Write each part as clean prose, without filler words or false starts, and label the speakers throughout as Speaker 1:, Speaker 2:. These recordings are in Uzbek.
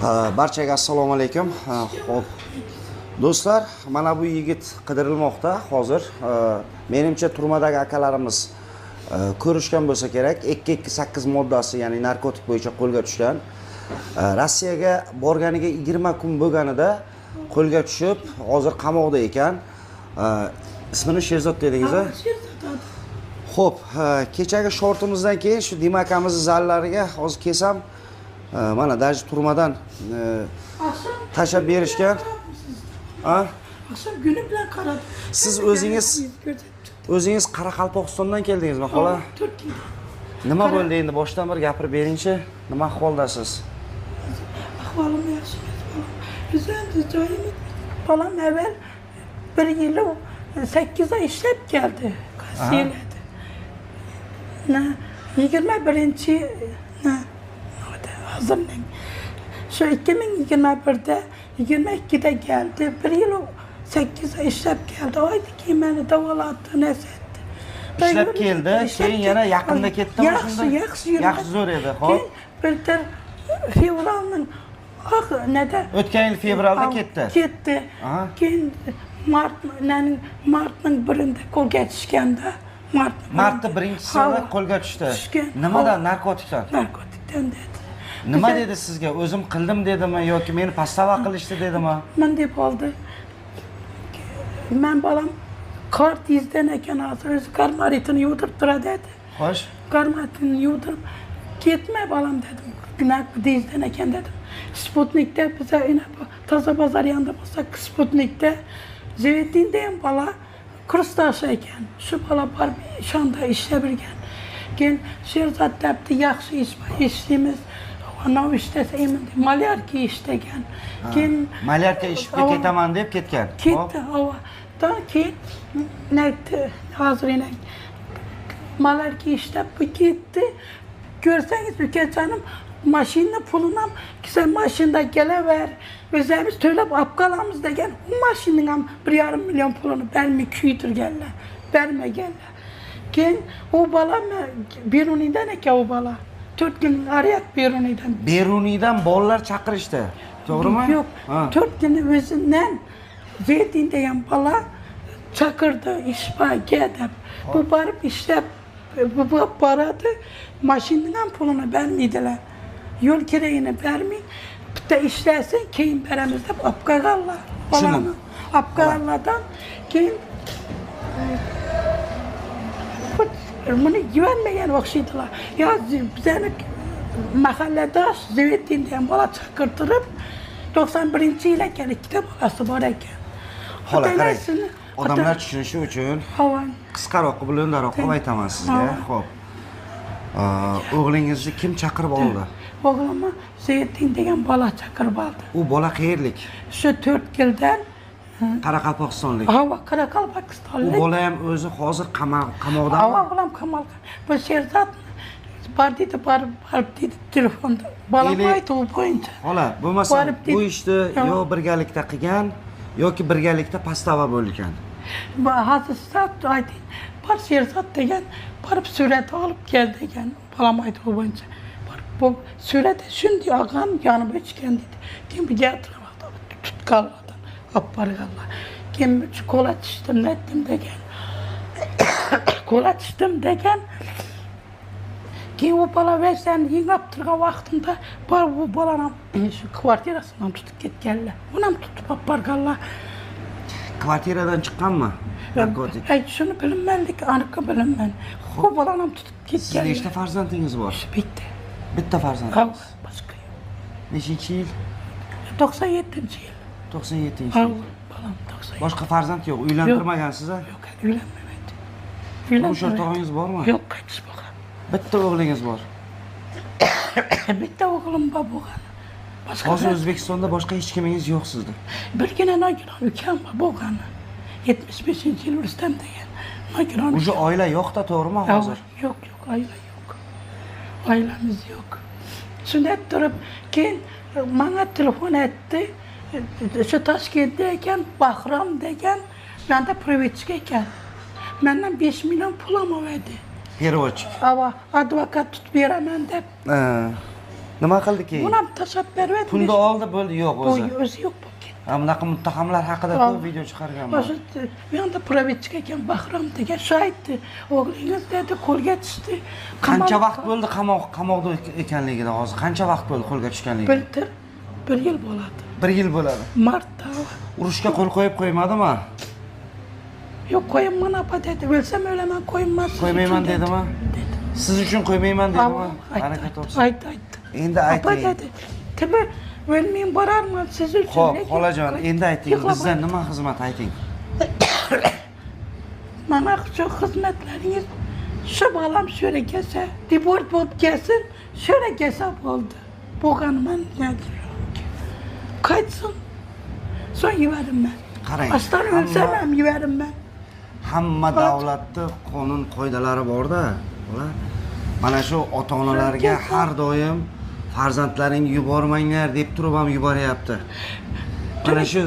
Speaker 1: Barchaga assalomu alaykum. Xo'p. Do'stlar, mana bu yigit qidirilmoqda hozir. Menimcha turmadagi akalarimiz ko'rishgan bo'lsa kerak. 228 moddasi, ya'ni narkotik bo'yicha qo'lga tushgan. Rossiyaga borganiga 20 kun bo'lganida qo'lga tushib, hozir qamoqda ekan. Ismini Sherzod dedingiz a? Xo'p, kechagi shortimizdan keyin shu Dimakamiz zallariga hozir kelsam, mana даже turmadan tashab berishgan.
Speaker 2: Akşam günü bilen qaradim.
Speaker 1: Siz o'zingiz Qoraqalpog'istondan keldingizmi, xola?
Speaker 2: Turkiya.
Speaker 1: Nima bo'ldi endi boshdan bir gapirib bering-chi? Nima ahvoldasiz?
Speaker 2: Ahvolim yaxshi. Bizning joyimiz balam evvel 1 yıl 8 ay ishlab keldi. Kasiyeledi. Ne? 21. Hazırlayın. Şu 2021'de 22'de geldi. 1 yıl 8 ay işlep geldi. Oydu ki beni davalattı, nesetti.
Speaker 1: İşlep geldi, keyin yana yaqinda ketdimi? Yaxshi zo'r edi, xo'p.
Speaker 2: Bir de fevralning neda?
Speaker 1: O'tgan yil fevralda ketdi.
Speaker 2: Ketdi. Keyin martning 1'inde qo'lga tushganda,
Speaker 1: martda 1-sida qo'lga tushdi. Nimadan? Narkotikdan.
Speaker 2: Narkotikdan dedi.
Speaker 1: Nima dedi sizga? O'zim qildim dedimi yoki meni pastava qilishdi dedimi?
Speaker 2: Men deb oldi. Men balam kart izden ekan hozir o'zi karmaritini yudirib turadi dedi.
Speaker 1: Xo'sh.
Speaker 2: Karmaritini yudirib ketma balam dedim. Gunoh izden ekan dedim. Sputnikda biza ina toza bozor yonida bo'lsa, Sputnikda Zeytinda ham bola kursdosh ekan. Shu bola bor shonda ishlab yurgan. Keyin Sherzod debdi, yaxshi ishlaymiz. Ana ishlasa endi malyarka ishlagan. Keyin
Speaker 1: malyarka ishga ketaman deb ketgan.
Speaker 2: Ketdi, havo. Keyin naytdi, hozir yana malyarka ishlab ketdi. Ko'rsangiz ukajonim mashina pulini ham sen mashinada kelaver, o'zimiz to'lab olib qolamiz degan. U mashinaning ham 1,5 million pulini bermay kuydirganlar, bermaganlar. Keyin u bola Beruniydan ekan u bola. 4 gün arayak Beruniydan.
Speaker 1: Beruniydan bolalar chaqirishdi. To'g'rimi?
Speaker 2: Yo'q. 4 gün o'zidan Zeytinda ham bola chaqirdi, ishga deb. Bu borib ishlab bu boradi, mashinaning ham pulini bermaydilar. Yo'l kerakini bermay, bitta ishlasin, keyin beramiz deb olib qolganlar. Bolani olib qolganlardan keyin bunu güvenmeyen o'xshaydilar. Ya bizani mahalladosh Zeytinda ham bola chaqirtirib 91-yil ekan, 2ta bolasi bor ekan.
Speaker 1: Xola qarang. Odamlar tushunishi uchun qisqaroq qilib undaroq qilib aytaman sizga. Xo'p. O'g'lingizni kim chaqirib oldi?
Speaker 2: O'g'limni Zeytin degan bola chaqirib oldi.
Speaker 1: U bola qayerlik?
Speaker 2: Shu 4 yildan
Speaker 1: Qoraqalpog'istonlik.
Speaker 2: Qoraqalpog'istonlik.
Speaker 1: U bola ham o'zi hozir qamoqda.
Speaker 2: O'g'lim qamoqda. Bu Sherzod partiyada borib dedi telefonda. Bolam aytdi bo'yicha.
Speaker 1: Xola, bo'lmasa bu ishni yo birgalikda qilgan yoki birgalikda pastava bo'lgan.
Speaker 2: Hozir siz ayting. Bor Sherzod degan borib surat olib kel degan. Bolam aytdi bo'yicha. Bu suratda shunday og'am yonib o'chgan dedi. Kim bu gapirmoqda tutqanlar. Aparganlar. Kim kola içtim nettim degen. Kola içtim degen. Ki o bala versen yengap turgan vaqtında bu balana şu kvartirasından tutup ketganlar. Bunam tutup aparganlar.
Speaker 1: Kvartiradan chiqqanmi? Narkotik.
Speaker 2: Shuni bilinmandik, aniq bilinman. Bu balanam tutup ketganlar.
Speaker 1: Sizning nechta farzandingiz bor?
Speaker 2: Bitta.
Speaker 1: Bitta farzand.
Speaker 2: Boshqa yo'q.
Speaker 1: Nechinchi yil?
Speaker 2: 97-yil.
Speaker 1: 97-yil.
Speaker 2: Balam 97.
Speaker 1: Boshqa farzand yo'q, uylantirmagansiz a?
Speaker 2: Yo'q, uylanmadim.
Speaker 1: Turmush o'rtog'ingiz bormi?
Speaker 2: Yo'q, qaytib bo'lgan.
Speaker 1: Bitta o'g'lingiz bor.
Speaker 2: Bitta o'g'lim bor bo'lgan.
Speaker 1: Hozir O'zbekistonda boshqa hech kimingiz yo'q sizda.
Speaker 2: Birgina nogiron ukam bor bo'lgan. 75-yil Rustam degan. Nogiron.
Speaker 1: O'sha oila yo'q-da, to'g'rimi hozir?
Speaker 2: Yo'q, oila yo'q. Oilamiz yo'q. Shunday turib, keyin menga telefon etdi. Shu Toshkentda ekan, Bahrom degan, menda privetchik ekan. Mendan 5 million pul olmadi.
Speaker 1: Переводчик.
Speaker 2: Advokat tutib beraman deb.
Speaker 1: Nima qildi keyin?
Speaker 2: Buni ham tashlab berib
Speaker 1: Pulni oldi, bo'ldi, yo'q o'zi.
Speaker 2: o'zi yo'q bo'lib ketdi.
Speaker 1: Bunaqa muttahamlar haqida ko'p video chiqarganman.
Speaker 2: O'sha bu yoqda provetchik ekan Bahrom degan shu aytdi. O'g'lingiz dedi qo'lga tushdi.
Speaker 1: Qancha vaqt bo'ldi qamoqda ekanligida hozir? Qancha vaqt bo'ldi qo'lga tushganligiga?
Speaker 2: Bir yil bo'ladi.
Speaker 1: 1 yil bo'ladi.
Speaker 2: Martda.
Speaker 1: Urushga qo'l qo'yib qo'ymadimi?
Speaker 2: Yo'q qo'ymayman apa dedi. O'lsam o'laman qo'ymas.
Speaker 1: Qo'ymayman dedimi? Siz uchun qo'ymayman dedimi?
Speaker 2: Harakat
Speaker 1: olsin.
Speaker 2: Aytdi.
Speaker 1: Endi ayting.
Speaker 2: Apa dedi. Tabi men borarman siz uchun.
Speaker 1: Xo'p, xolajon, endi ayting. Bizdan nima xizmat ayting?
Speaker 2: Mana shu xizmatlaringiz shu bolam sho'ra kelsa, deport bo'lib kelsin, sho'ra kelsa bo'ldi. Bo'lganman dedi. Qaytsin. So'ng yuboraman.
Speaker 1: Qarang.
Speaker 2: Aslan o'lsam ham yuboraman.
Speaker 1: Hamma davlatda qonun qoidalari bor-da, ular. Mana shu ota-onalarga har doim farzandlaringni yubormanglar deb turib ham yuboryapti. Mana shu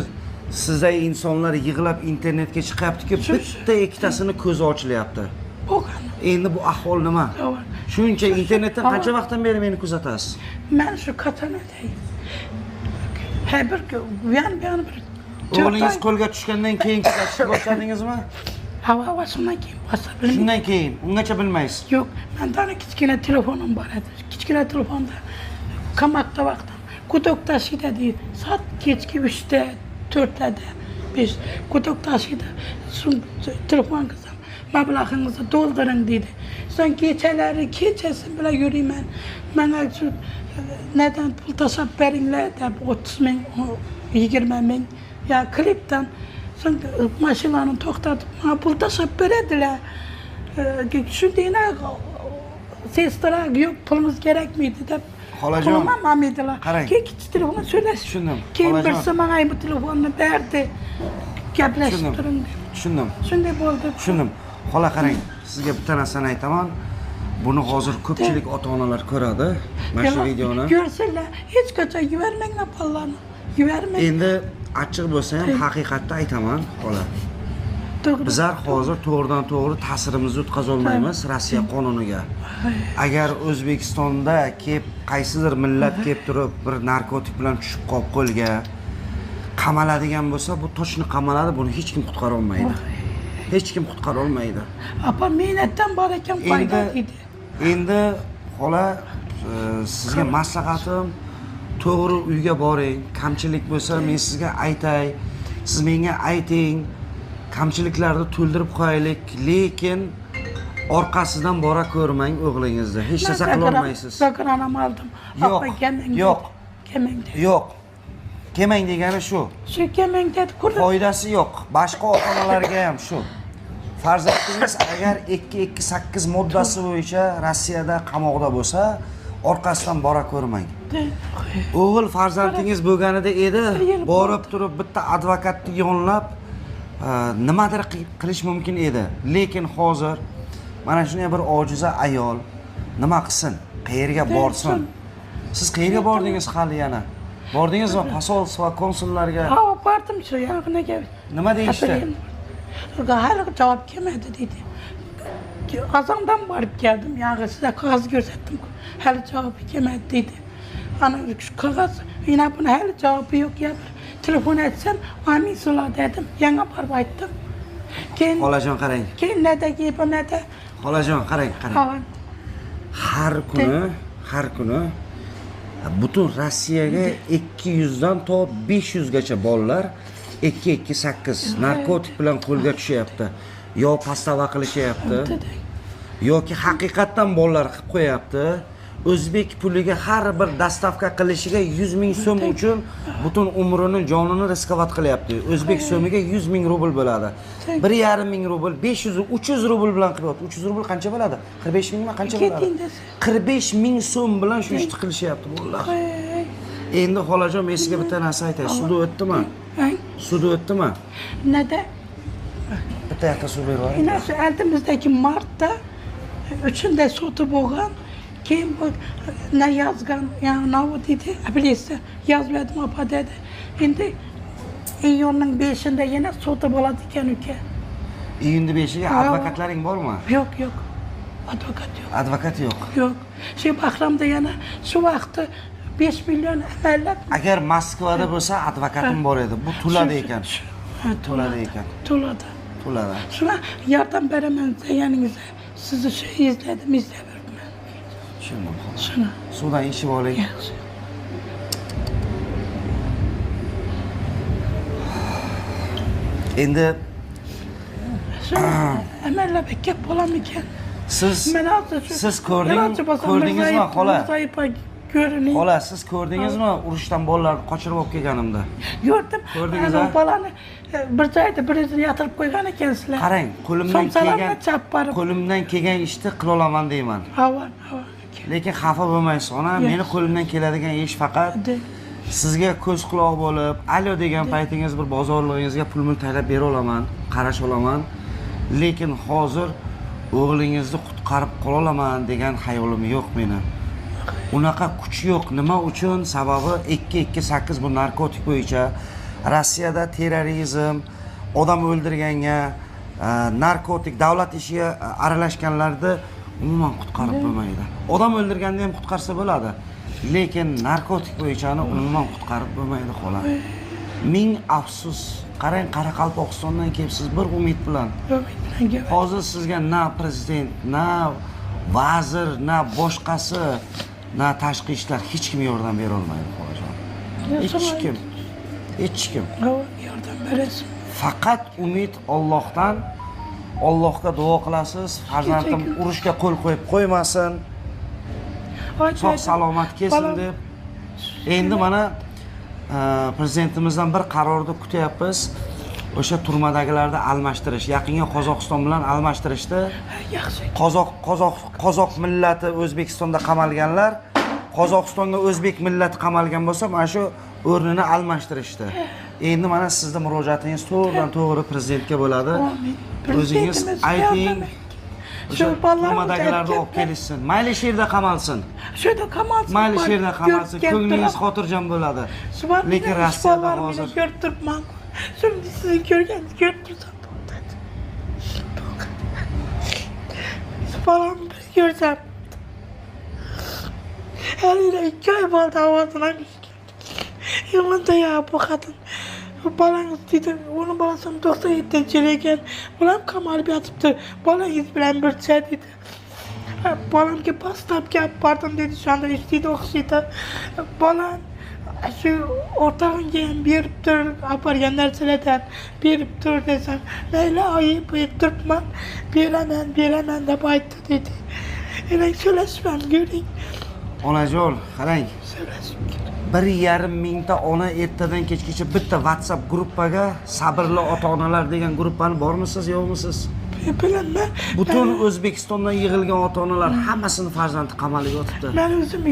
Speaker 1: sizday insonlar yig'lab internetga chiqyapti-ki, bitta ikkitasini ko'zi ochilyapti.
Speaker 2: Bo'lgan.
Speaker 1: Endi bu ahvol nima? Shuncha internetdan qancha vaqtdan beri meni kuzatasiz?
Speaker 2: Men shu Katanada. Bir
Speaker 1: O'g'lingiz qo'lga tushgandan keyin kuzatishni boshladingizmi?
Speaker 2: Hava shundan keyin boshladim.
Speaker 1: Shundan keyin, ungacha bilmaysiz.
Speaker 2: Yo'q, menda kichkina telefonim bor edi. Kichkina telefonda qamoqda vaqtim. Quduq tashida deydi. Soat kechki 3da, 4da, 5 quduq tashida. So'ng telefon qilsam, mablag'ingizni to'ldiring deydi. So'ng kechasi bilan yurayman. Menga shu neden pul tashlab beringlar deb 30 ming, 20 ming ya klipdan so'ng mashinani to'xtatib, "Men pul tashlab beradilar." Shundayna sestra yo'q pulimiz kerakmidi deb
Speaker 1: xolajon
Speaker 2: mamadilar. Keyin kichik telefon so'rashib.
Speaker 1: Tushundim.
Speaker 2: Keyin birisi menga bu telefonni berdi. Gaplashib turing deb.
Speaker 1: Tushundim.
Speaker 2: Shunday bo'ldi.
Speaker 1: Tushundim. Xola qarang, sizga bitta narsani aytaman. Buni hozir ko'pchilik ota-onalar ko'radi. Mana shu videoni.
Speaker 2: Ko'rsinlar, hech qachon yubormanglar bollarni. Yubormang.
Speaker 1: Endi achchiq bo'lsa ham haqiqatni aytaman, xola.
Speaker 2: To'g'ri.
Speaker 1: Bizlar hozir to'g'ridan to'g'ri ta'sirimizni o'tkazib olmaymiz Rossiya qonuniga. Agar O'zbekistonda kelib qaysidir millat kelib turib bir narkotik bilan tushib qolib qo'lga qamaladigan bo'lsa, bu toshni qamaladi, buni hech kim qutqara olmaydi. Hech kim qutqara olmaydi.
Speaker 2: Apa mehnatdan bor ekan foyda deydi.
Speaker 1: Endi xola sizga maslahatim to'g'ri uyga boring. Kamchilik bo'lsa men sizga aytay, siz menga ayting. Kamchiliklarni to'ldirib qo'yaylik, lekin orqasidan bora ko'rmang o'g'lingizni. Hech narsa qila olmaysiz.
Speaker 2: Program oldim.
Speaker 1: Yo'q. Yo'q.
Speaker 2: Kelmang dedi.
Speaker 1: Yo'q. Kelmang degani shu.
Speaker 2: Shu kelmang dedi.
Speaker 1: Foydasi yo'q. Boshqa ota-onalarga ham shu. Farzandingiz agar 228 moddasi bo'yicha Rossiyada qamoqda bo'lsa, orqasidan bora ko'rmang. O'g'il farzandingiz bo'lganida edi, borib turib bitta advokatni yonlab nimadir qilish mumkin edi. Lekin hozir mana shunday bir ojiza ayol nima qilsin? Qayerga borsin? Siz qayerga bordingiz hali yana? Bordingizmi posolstvo, konsullarga?
Speaker 2: Ha, bordim shu yog'inaga.
Speaker 1: Nima deyishdi?
Speaker 2: Hali javob kelmadi dedi. Qozondan borib keldim, yog'i sizga qog'oz ko'rsatdim. Hali javob kelmadi dedi. Ana shu qog'oz, yana buni hali javobi yo'q ya. Telefon etsam, amin so'la dedim. Yana borib aytdim. Keyin
Speaker 1: Xolajon qarang.
Speaker 2: Keyin nadagi bu nada?
Speaker 1: Xolajon qarang. Har kuni butun Rossiyaga 200 dan to 500 gacha bolalar 228 narkotik bilan qo'lga tushyapti. Yo pastava qilishyapti. Yoki haqiqatan bolalar qilib qo'yapti. O'zbek puliga har bir dastavka qilishiga 100 ming so'm uchun butun umrini, jonini riskovat qilyapti. O'zbek so'miga 100 ming rubl bo'ladi. 1,5 ming rubl, 500, 300 rubl bilan qilyapti. 300 rubl qancha bo'ladi? 45 mingmi qancha bo'ladi? 45 ming so'm bilan shu ishni qilishyapti bolalar. Endi xolajon, men sizga bitta narsa aytay. Sud o'tdimi? Sud o'tdimi?
Speaker 2: Nada?
Speaker 1: Bitta yaxta suv berib yuboring.
Speaker 2: Ina shu altimizdagi martda 3-da soti bo'lgan. Keyin bu ne yazgan, yani ne dedi, bilirse yazmadım apa dedi. Şimdi iyunun 5'inde yine sota bo'lardi ekan uka.
Speaker 1: Iyunning 5'iga advokatlaring bormi?
Speaker 2: Yo'q. advokat yo'q.
Speaker 1: Advokat yo'q.
Speaker 2: Yo'q. Shu Bahramda yana shu vaqtda 5 million amallab
Speaker 1: Agar Moskvada bo'lsa advokatim bor edi. Bu to'ladi ekan. To'ladi ekan.
Speaker 2: To'ladi.
Speaker 1: To'ladi.
Speaker 2: Shuna yordam beraman deganingizda sizni shu izladim, izlayapman.
Speaker 1: Tushundim.
Speaker 2: Shuna.
Speaker 1: Suvdan ichib oling.
Speaker 2: Yaxshi.
Speaker 1: Endi
Speaker 2: Amallab gap bo'lamikan?
Speaker 1: siz ko'rdingizmi xola?
Speaker 2: Ko'rining.
Speaker 1: Xola, siz ko'rdingizmi urushdan bolalarni qochirib olib kelganimda?
Speaker 2: Gördüm.
Speaker 1: Ko'rdingiz
Speaker 2: Ana
Speaker 1: ha?
Speaker 2: bolani bir joyda birini yatırıp qo'ygan ekansizlar.
Speaker 1: Qarang,
Speaker 2: qo'limdan
Speaker 1: qo'limdan kelgan ishni qila olaman deyman.
Speaker 2: Hava.
Speaker 1: Lekin xafa bo'lmaysiz, ona. Meni qo'limdan keladigan ish faqat sizga ko'z quloq bo'lib, alo degan paytingiz bir bozorlig'ingizga pul taylab bera olaman, qarash olaman. Lekin hozir o'g'lingizni qutqarib qola olaman degan xayolim yo'q meni. Unaqa kuch yo'q. Nima uchun? Sababi 228 bu narkotik bo'yicha Rossiyada terrorizm, odam o'ldirganga, narkotik davlat ishiga aralashganlarni umuman qutqarib bo'lmaydi. Odam o'ldirganda ham qutqarsa bo'ladi. Lekin narkotik bo'yichani umuman qutqarib bo'lmaydi xola. Ming afsus. Qarang, Qoraqalpog'istondan kelibsiz bir umid bilan. Hozir sizga na prezident, na vazir, na boshqasi, na tashqi ishlar hech kim yordam bera olmaydi xolajon. Hech kim.
Speaker 2: Yordam berasiz.
Speaker 1: Faqat umid Allohdan. Allohga duo qilasiz, farzandim urushga qo'l qo'yib qo'ymasin. Sog' salomat kelsin deb. Endi mana prezidentimizdan bir qarorni kutyapmiz. O'sha turmadagilarni almashtirish, yaqinga Qozog'iston bilan almashtirishdi.
Speaker 2: Yaxshi.
Speaker 1: Qozoq millati O'zbekistonda qamalganlar, Qozog'istonga o'zbek millati qamalgan bo'lsa, mana shu o'rnini almashtirishdi. Endi mana sizning murojaatingiz to'g'ridan-to'g'ri prezidentga bo'ladi. O'zingiz ayting. O'sha turmadagilarni olib kelishsin. Mayli shu yerda qamalsin.
Speaker 2: Shuyda qamalsin.
Speaker 1: Mayli shu yerda qamalsin. Ko'nglingiz xotirjam bo'ladi. Lekin Rossiyada hozir
Speaker 2: ko'rib turibman. Şimdi sizni ko'rganingizni ko'rib tursam bo'ldi. Balamni bir ko'rsam. Haliyle 2 oy bo'ldi ovozini yomanda ya bu kadın. Balangiz dedim, onun balasım 97-yil ekan. Balam qamalib yotibdi. Balangiz bilan bir chat dedi. Balamga pastab gap bordim dedi, shunda eshitdi o'xshaydi. Balam shu o'rtog'imga ham berib tur, apargan narsalardan berib tur desam, mayli oyi berib turibman, beraman deb aytdi dedi. Endi so'rashmam ko'ring.
Speaker 1: Onajon, qarang.
Speaker 2: So'rashim.
Speaker 1: 1,5 mingta ona ertadan kechgacha bitta WhatsApp gruppaga sabrli ota-onalar degan gruppani bormisiz, yo'qmisiz?
Speaker 2: Bilaman.
Speaker 1: Butun O'zbekistondan yig'ilgan ota-onalar hammasini farzandi qamalib yotibdi.
Speaker 2: Men o'zim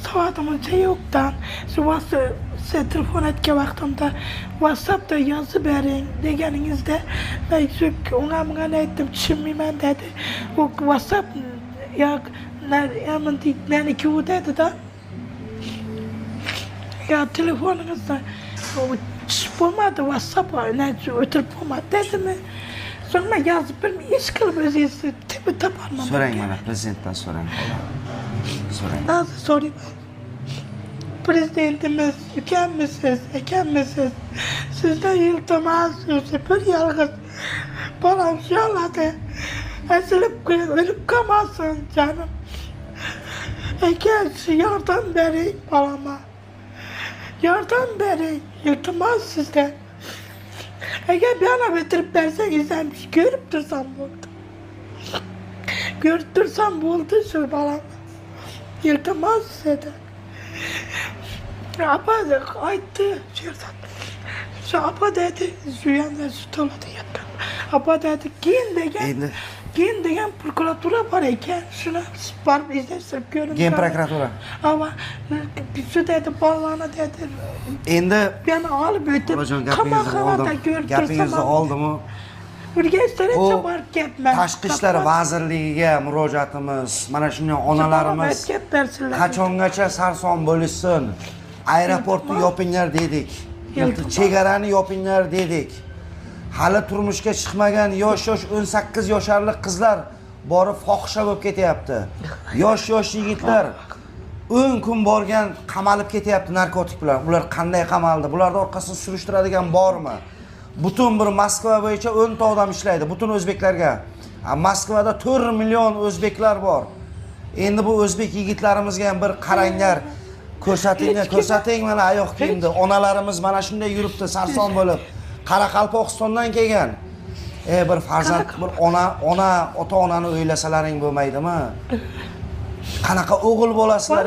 Speaker 2: soatimcha yo'qdan, shu size telefon etgan vaqtimda WhatsAppda yozib bering deganingizda, men shu unga aytdim, tushunmayman dedi. U WhatsApp yo'q, meniki u dedi-da. Ya telefoningizda tushib bo'lmadi, WhatsApp o'tirib bo'lmadi dedimi? Sonra yazıp bir iş kılıp özüyüzü tipi taparmam.
Speaker 1: So'rang mana prezidentdan so'rang. So'rang.
Speaker 2: Nasıl sorayım? Prezidentimiz, ekanmisiz? Sizden iltimas sözü bir yalğız. Balam yaladı. Ölüp kalmasın canım. Ekan yardım verin balama. Yardım verin. İltimas sizden. Eğer bir ana bitirip verseniz görüp dursam buldu. Görüp dursam buldu şu balam. İltimas size de. Apa ayıttı. Şu apa dedi. Şu yanda şu toladı yattım. Apa dedi giyin degen prokuratura var eken. Şuna varıp izlesip görün.
Speaker 1: Gen prokuratura.
Speaker 2: Ama şu dedi balana dedi.
Speaker 1: Endi
Speaker 2: beni alıp ötüp
Speaker 1: gapingizni oldim.
Speaker 2: Urganchlarcha bor gapman.
Speaker 1: Tashqi ishlar vazirligiga murojaatimiz, mana shunday onalarimiz qachongacha sarson bo'lishsin. Aeroportni yopinglar dedik. Chegarani yopinglar dedik. Hali turmushga chiqmagan yosh 18 yosharlik qizlar borib fohisha bo'lib ketyapti. Yosh yigitlar 10 kun borgan qamalib ketyapti narkotik bilan. Ular qanday qamaldi? Bularning orqasini surishtiradigan bormi? Butun bir Moskva bo'yicha 10 ta odam ishlaydi, butun o'zbeklarga. Moskvada 4 million o'zbeklar bor. Endi bu o'zbek yigitlarimizga ham bir qaranglar. Ko'rsating mana oyoq kiyimdi. Onalarimiz mana shunday yuribdi, sarson bo'lib. Qoraqalpog'istondan kelgan. Bir farzand, bir ota-onani o'ylasalaring bo'lmaydimi? Qanaqa o'g'il bo'lasizlar,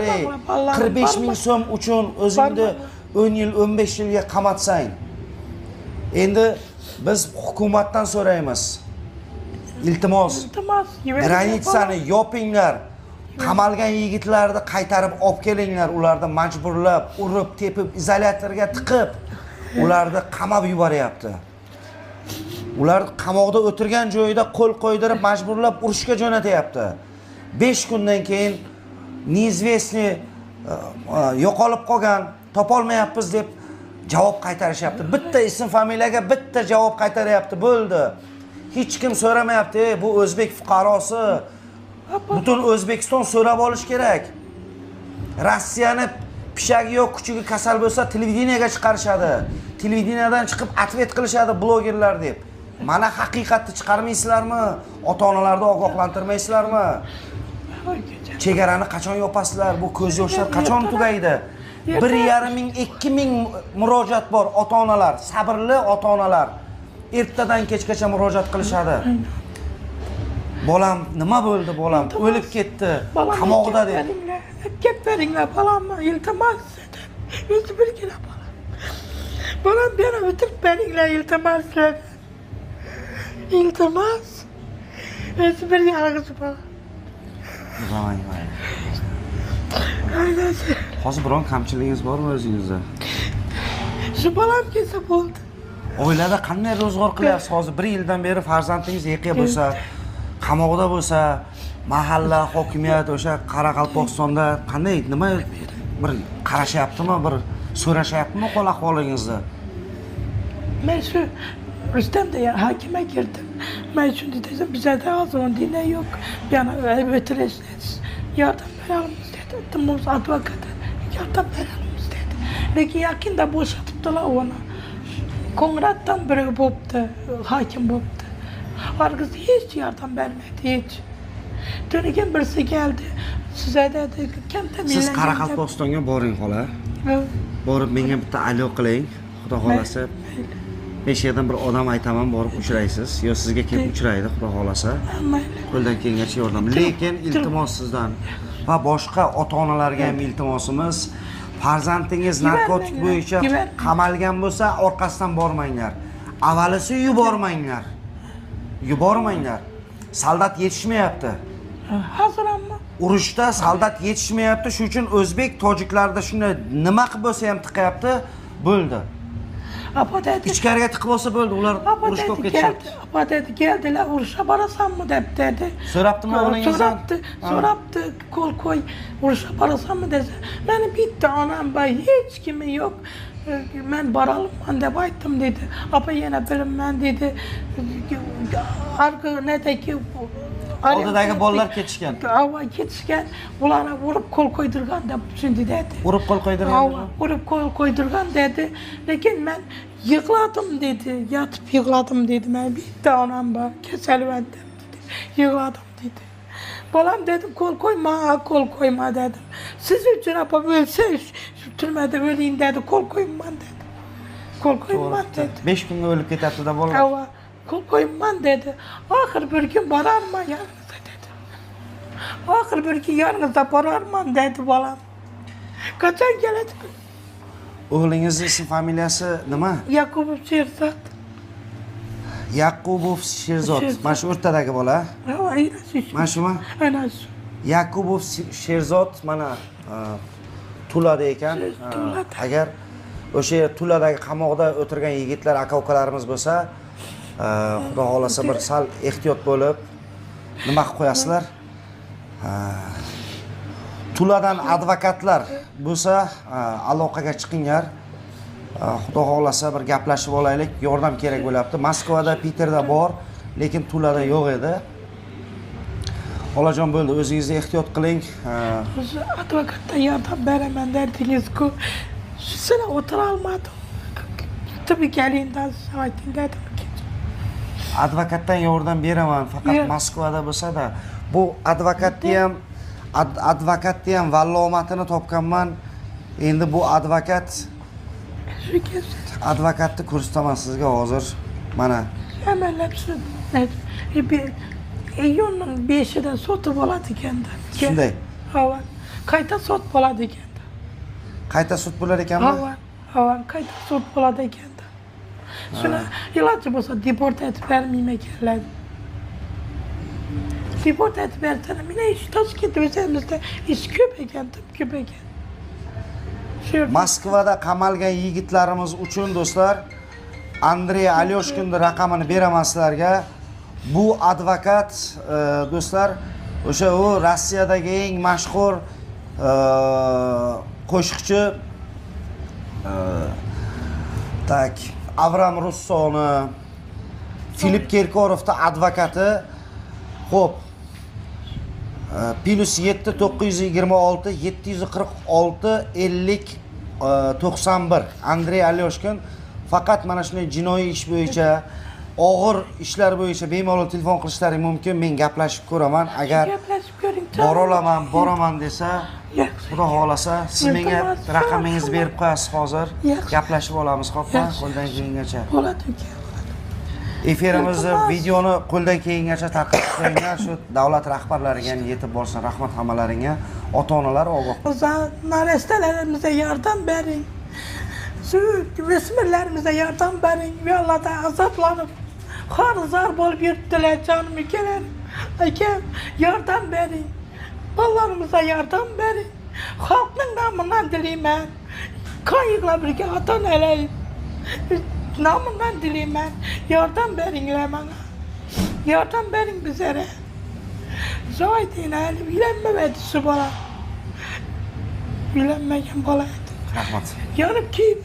Speaker 1: 45 ming so'm uchun o'zingni 10 yil, 15 yilga qamatsang. Endi biz hukumatdan so'raymiz. Iltimos, granitsani yopinglar. Qamalgan yigitlarni qaytarib olib kelinglar, ularni majburlab, urib, tepib, izolyatorga tiqib, ularni qamab yuboryapti. Ular qamoqda o'tirgan joyida qo'l qo'ydirib, majburlab urushga jo'natyapti. 5 kundan keyin neizvestni yo'qolib qolgan, topolmayapmiz deb javob qaytarishyapti. Bitta ism familiyaga bitta javob qaytaryapti, bo'ldi. Hech kim so'ramayapti, bu o'zbek fuqarosi. Butun O'zbekiston so'rab olish kerak. Rossiyani pishagi yo'q, kuchiga kasal bo'lsa, televideniyaga chiqarishadi. Televideniyadan chiqib atvet qilishadi blogerlar deb. Mana haqiqatni chiqarmaysizlarmi? Ota-onalarni ogohlantirmaysizlarmi? Chegarani qachon yopasizlar? Bu ko'z yoshlar qachon tugaydi? 1,5 ming, 2 ming murojaat bor ota-onalar, sabrli ota-onalar. Ertadan kechgacha murojaat qilishadi. Bolam nima bo'ldi bolam? O'lib ketdi. Qamoqda deb.
Speaker 2: Gap beringlar bolamni, iltimos dedi. O'zi birgina bolam. Bolam beni o'tirib beringlar, iltimos dedi. İltimos. O'zi bir yalg'iz bolam.
Speaker 1: Voy. Hozir biron kamchiligingiz bormi o'zingizda?
Speaker 2: Shu bolam kelsa bo'ldi.
Speaker 1: Oilada qanday ro'zg'or qilyapsiz? Hozir 1 yildan beri farzandingiz yiqiya bo'lsa, qamoqda bo'lsa, mahalla hokimiyat o'sha Qoraqalpog'istonda qanday, nima bir qarashyaptimi, bir so'rashyaptimi qo'l ahvolingizni?
Speaker 2: Men shu Rustamda hakime girdim. Ben şimdi dedim bize de az onun dine yok. Yani ötüreşiniz. Yardım verelim dedi. Tımmuz advokatı. Yardım verelim dedi. Lakin yakında boşatıptılar onu. Kongrattan biri boptu. Hakim boptu. Arkası hiç yardım vermedi. Hiç. Dönüken birisi geldi. Size dedi.
Speaker 1: Siz Qoraqalpog'istonga boring xola. Borib menga bitta alo qiling. Xudo xolasa. Meshadan bir odam aytaman, borib uchraysiz. Yo sizga kelib uchraydi, xudo xolasa. Qo'ldan kelgancha yordam. Lekin iltimos sizdan va boshqa ota-onalarga ham iltimosimiz, farzandingiz narkotik bo'yicha qamalgan bo'lsa, orqasidan bormanglar. Avvalisi yubormanglar. Soldat yetishmayapti.
Speaker 2: Hozir hamma
Speaker 1: urushda soldat yetishmayapti. Shuning uchun o'zbek tojiklarda shunday nima qilib bo'lsa ham tiqyapti, bo'ldi. İçkariga tiqib olsa bo'ldi, ular urushga olib ketishyapti.
Speaker 2: Apa dedi, geldiler uruşa barasanmı dedi.
Speaker 1: So'rabdimi o'g'lingizdan?
Speaker 2: So'rabdi, qo'l qo'y, uruşa barasanmı dedi. Meni bitta onam bor, hech kimi yo'q. Men borolmayman deb aytdim dedi. Apa yana bilinman dedi. Arka nedeki
Speaker 1: oldidagi bolalar ketishgan.
Speaker 2: Avval ketishgan, ularni urib qo'l qo'ydirgan deb tushundi dedi.
Speaker 1: Urib qo'l qo'ydirgan.
Speaker 2: Urib qo'l qo'ydirgan dedi. Lekin men yig'ladim dedi. Yotib yig'ladim dedi. Men bitta onam bor, kasallandim dedi. Yig'ladim dedi. Bolam dedim, qo'l qo'yma dedim. Siz uchun apa o'lsa, shu turmada o'ling dedi, qo'l qo'yman dedi. Qo'l qo'yman dedi.
Speaker 1: 5 kunga o'lib ketadi-da bolalar.
Speaker 2: Avval qo'l qo'yman dedi. Oxir bir kun borarman yaningizda dedi. Oxir bir kun yaningizda borarman dedi bolam. Qachon keladi?
Speaker 1: O'g'lingizning ism familiyasi nima?
Speaker 2: Yakubov Sherzod.
Speaker 1: Yakubov Sherzod. Mana shu o'rtadagi bola. Mana shumi?
Speaker 2: Ana shu.
Speaker 1: Yakubov Sherzod mana Tulada ekan. Agar o'sha Tuladagi qamoqda o'tirgan yigitlar, aka-ukalarimiz bo'lsa, xudo xolasa bir sal ehtiyot bo'lib nima qilib qo'yasizlar? Tuladan advokatlar bo'lsa, aloqaga chiqinglar. Xudo xolasa bir gaplashib olaylik, yordam kerak bo'lyapti. Moskvada, Piterda bor, lekin Tulada yo'q edi. Xolajon bo'ldi, o'zingizni ehtiyot qiling.
Speaker 2: O'zi advokatdan yordam beraman derdingiz-ku. Sizlar o'tira olmadim. Tabii kelingdan ayting dedim.
Speaker 1: Advokatdan yordam beraman, faqat Moskvada bo'lsa-da, bu advokatni ham vallomatini topganman. Endi bu advokatni ko'rsataman sizga hozir. Mana
Speaker 2: Hemen hepsi iyunun 5'ida sotib oladi ekanda.
Speaker 1: shunday.
Speaker 2: Hava. Qayta sot bo'ladi ekanda.
Speaker 1: Qayta sud bo'lar ekanmi?
Speaker 2: Hava qayta sot bo'ladi ekanda. Shuni iloji bo'lsa deport etib bermayman ekanlar. Deport etib bersam, meni ish Toshkent o'zimizda ish ko'p ekan, ko'p ekan.
Speaker 1: Moskvada qamalgan yigitlarimiz uchun do'stlar, Andrey Alyoshkinning raqamini beraman sizlarga. Bu advokat do'stlar, o'sha u Rossiyadagi eng mashhur qo'shiqchi tak Avram Russoni, Filip Kirkorovning advokati. Xo'p. +7 926 746 50 91 Andrey Alyoshkin faqat mana shunday jinoiy ish bo'yicha, og'ir ishlar bo'yicha bemalol telefon qilishlari mumkin. Men gaplashib ko'raman. Agar boraman desa, Xudo xolasa, siz menga raqamingizni berib qo'yasiz hozir. Gaplashib olamiz, xo'pmi? Qo'ldan kelgancha.
Speaker 2: Bo'ladi.
Speaker 1: Efirimizni, videoni qo'ldan kelgancha tarqatib qo'yinglar. Shu davlat rahbarlariga ham yetib borsin. Rahmat hammalaringga. Ota-onalar ogoh.
Speaker 2: Narestalarimize yardım verin. Şu resmirlerimize yardım verin. Yollada azaplanıp harzar bol yürüttüler canım ülkelerim. Hakem yardım verin. Ballarımıza yardım verin. Halkın namından dileyim ben. Kayıkla birlikte atan eleyim. Namından dileyim ben. Yardım verin bana. Yardım verin bizlere. Zaten elim bilenmemedi su bana. Bilenmeyen balaydı.
Speaker 1: Rahmat.
Speaker 2: Yanıp ki